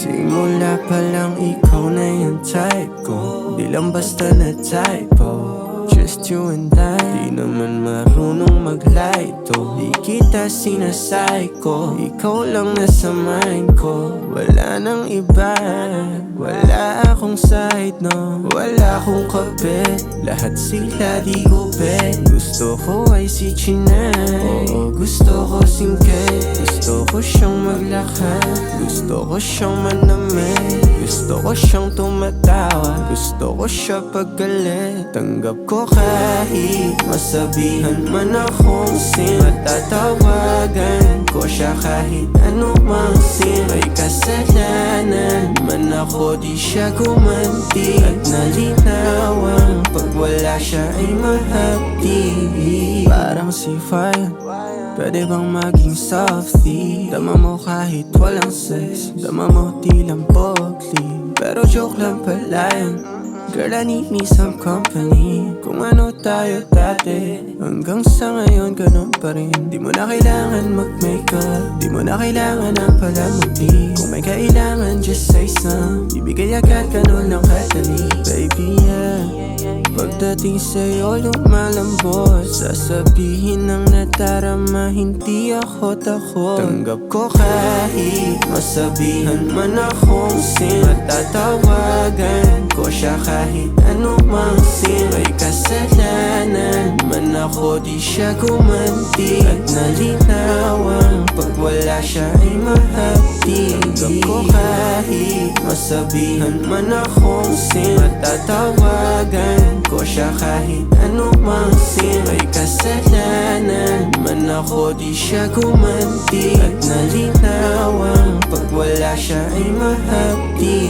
Simula pa lang ikaw na yung type ko, di lang basta na typo. Just you and I, di naman marunong mag-lie to. Di kita sinasay ko, ikaw lang nasa mind ko. Wala nang iba, wala akong side no. Wala akong kabit, lahat sila di ube. Gusto ko ay si Chinay, oo gusto ko singkay. Gusto ko siyang maglakad, gusto ko siyang manamit. Gusto ko siyang tumatawa, gusto ko siya paggalit. Tanggap ko kahit masabihan man akong sin. Matatawagan ko siya kahit anumang sin. May kasalanan man ako, di siya gumanti. At nalinawang pag wala siya ay mahapdi. Parang si fire, pwede bang maging softy? Dama mo kahit walang sex, dama mo di lang pogli. Pero joke lang pala yun. Girl, I need me some company. Kung ano tayo dati, hanggang sa ngayon ganun pa rin. Di mo na kailangan mag-makeup, di mo na kailangan ang palamuti. Kung may kailangan, just say some. Ibigay agad ganun lang kadali. Baby, yeah, pagdating sa'yo lumalambot. Sasabihin ng nadarama, hindi ako takot. Tanggap ko kahit masabihan man akong sin. Matatawagan ko siya kahit anumang sin. May kasalanan man ako, di siya gumanti. At nalinawang pag wala siya ay mahapdi. Tanggap ko kahit masabihan man akong sin. Matatawagan ko siya kahit anumang sin. May kasalanan man ako, di siya gumanti. At nalinawang pag wala siya ay mahapdi.